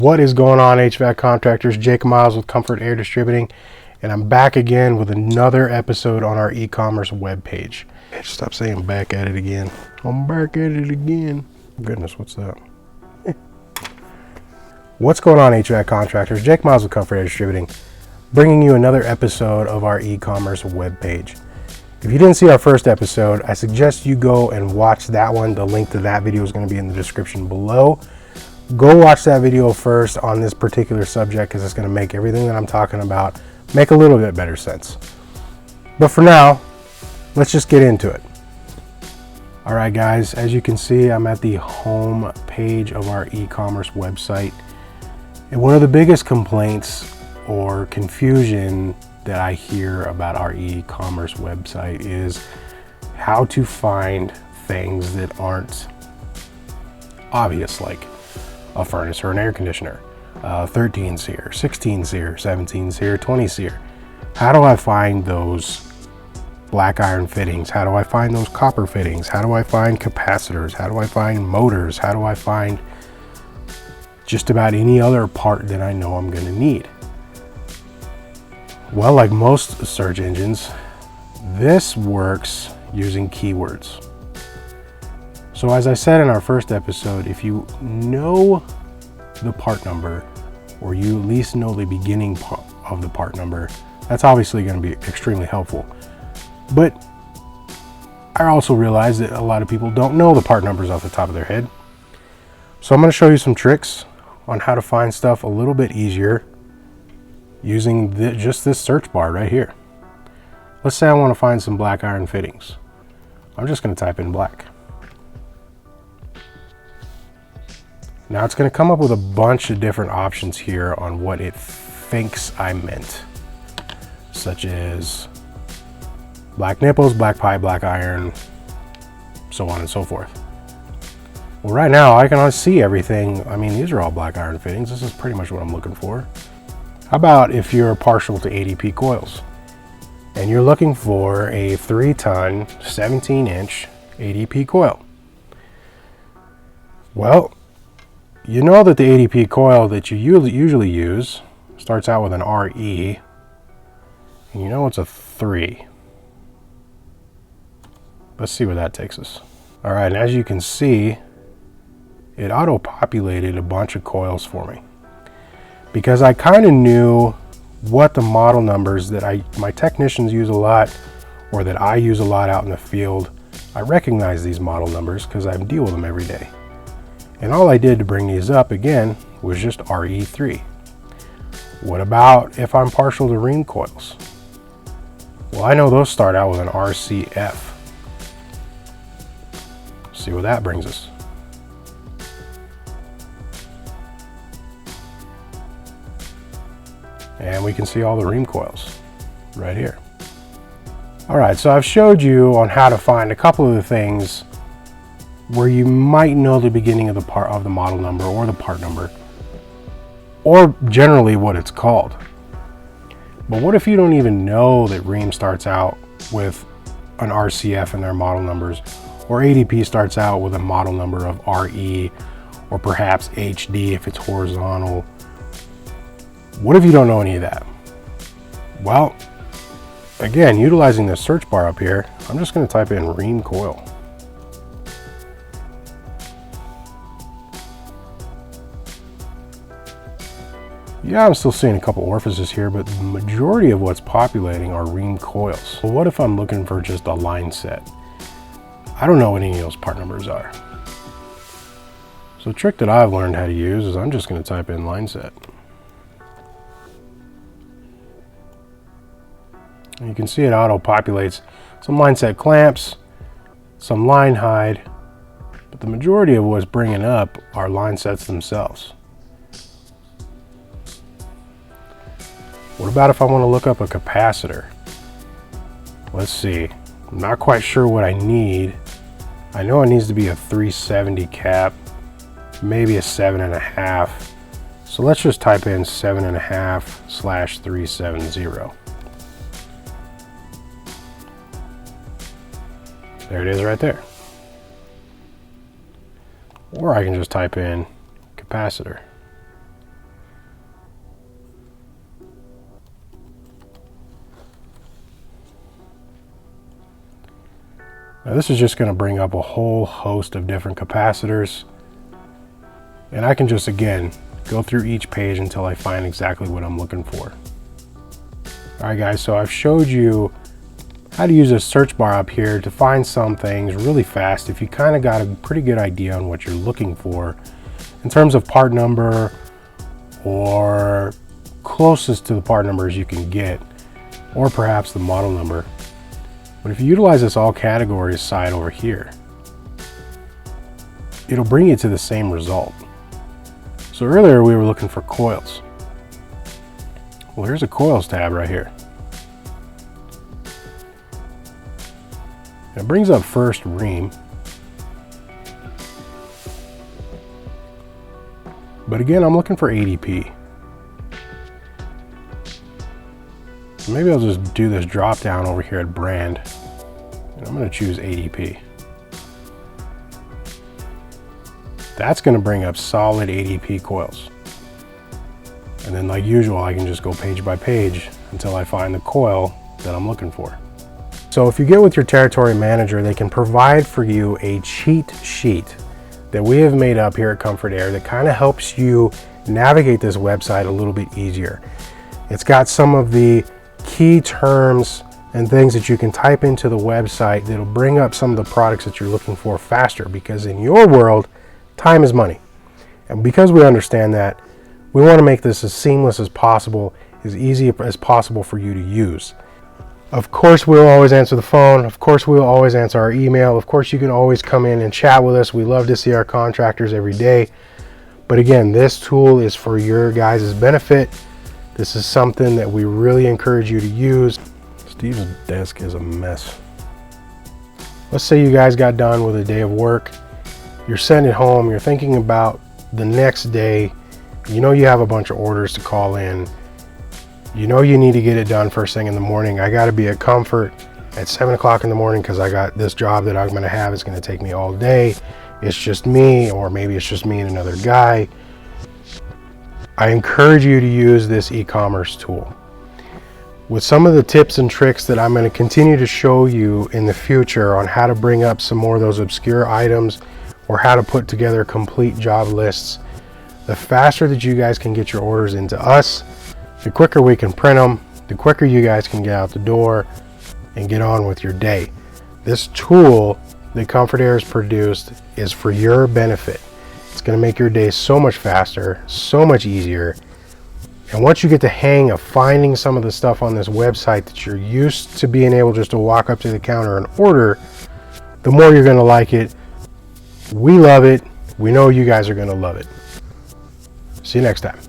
What is going on, HVAC contractors? Jake Miles with Comfort Air Distributing, and I'm back again with another episode on our e-commerce webpage. Stop saying back at it again. I'm back at it again. Goodness, what's that? What's going on, HVAC contractors? Jake Miles with Comfort Air Distributing, bringing you another episode of our e-commerce webpage. If you didn't see our first episode, I suggest you go and watch that one. The link to that video is going to be in the description below. Go watch that video first on this particular subject, because it's going to make everything that I'm talking about make a little bit better sense. But for now, let's just get into it. All right, guys, as you can see, I'm at the home page of our e-commerce website. And one of the biggest complaints or confusion that I hear about our e-commerce website is how to find things that aren't obvious, like a furnace or an air conditioner, 13 SEER, 16 SEER, 17 SEER, 20 SEER. How do I find those black iron fittings? How do I find those copper fittings? How do I find capacitors? How do I find motors? How do I find just about any other part that I know I'm going to need? Well, like most search engines, this works using keywords. So as I said in our first episode, if you know the part number, or you at least know the beginning of the part number, that's obviously going to be extremely helpful. But I also realize that a lot of people don't know the part numbers off the top of their head. So I'm going to show you some tricks on how to find stuff a little bit easier using just this search bar right here. Let's say I want to find some black iron fittings. I'm just going to type in black. Now it's going to come up with a bunch of different options here on what it thinks I meant, such as black nipples, black pipe, black iron, so on and so forth. Well, right now I can see everything. I mean, these are all black iron fittings. This is pretty much what I'm looking for. How about if you're partial to ADP coils and you're looking for a 3-ton, 17-inch ADP coil? Well, you know that the ADP coil that you usually use starts out with an RE, and you know it's a 3. Let's see where that takes us. All right, and as you can see, it auto-populated a bunch of coils for me, because I kind of knew what the model numbers that my technicians use a lot, or that I use a lot out in the field. I recognize these model numbers because I deal with them every day. And all I did to bring these up again was just RE3. What about if I'm partial to Rheem coils? Well, I know those start out with an RCF. See where that brings us. And we can see all the Rheem coils right here. All right, so I've showed you on how to find a couple of the things where you might know the beginning of the model number or the part number, or generally what it's called. But what if you don't even know that Rheem starts out with an RCF in their model numbers, or ADP starts out with a model number of RE, or perhaps HD if it's horizontal? What if you don't know any of that? Well, again, utilizing the search bar up here, I'm just going to type in Rheem coil. Yeah, I'm still seeing a couple orifices here, but the majority of what's populating are Rheem coils. Well, what if I'm looking for just a line set? I don't know what any of those part numbers are. So the trick that I've learned how to use is I'm just going to type in line set. And you can see it auto-populates some line set clamps, some line hide, but the majority of what's bringing up are line sets themselves. What about if I want to look up a capacitor? Let's see. I'm not quite sure what I need. I know it needs to be a 370 cap, maybe a 7.5. So let's just type in 7.5/370. There it is right there. Or I can just type in capacitor. Now this is just going to bring up a whole host of different capacitors. And I can just, again, go through each page until I find exactly what I'm looking for. All right guys, so I've showed you how to use a search bar up here to find some things really fast if you kind of got a pretty good idea on what you're looking for in terms of part number or closest to the part numbers you can get, or perhaps the model number. But if you utilize this all categories side over here, it'll bring you to the same result. So earlier we were looking for coils. Well, here's a coils tab right here. It brings up first ream. But again, I'm looking for ADP. Maybe I'll just do this drop down over here at brand. And I'm going to choose ADP. That's going to bring up solid ADP coils. And then like usual, I can just go page by page until I find the coil that I'm looking for. So if you get with your territory manager, they can provide for you a cheat sheet that we have made up here at Comfort Air that kind of helps you navigate this website a little bit easier. It's got some of the key terms and things that you can type into the website that'll bring up some of the products that you're looking for faster, because in your world, time is money. And because we understand that, we want to make this as seamless as possible, as easy as possible for you to use. Of course, we'll always answer the phone. Of course, we'll always answer our email. Of course, you can always come in and chat with us. We love to see our contractors every day. But again, this tool is for your guys' benefit. This is something that we really encourage you to use. Steve's desk is a mess. Let's say you guys got done with a day of work. You're sitting at home. You're thinking about the next day. You know you have a bunch of orders to call in. You know you need to get it done first thing in the morning. I got to be at Comfort at 7 o'clock in the morning because I got this job that I'm going to have. It's going to take me all day. It's just me, or maybe it's just me and another guy. I encourage you to use this e-commerce tool. With some of the tips and tricks that I'm going to continue to show you in the future on how to bring up some more of those obscure items or how to put together complete job lists, the faster that you guys can get your orders into us, the quicker we can print them, the quicker you guys can get out the door and get on with your day. This tool that Comfort Air has produced is for your benefit. It's going to make your day so much faster, so much easier. And once you get the hang of finding some of the stuff on this website that you're used to being able just to walk up to the counter and order, the more you're going to like it. We love it. We know you guys are going to love it. See you next time.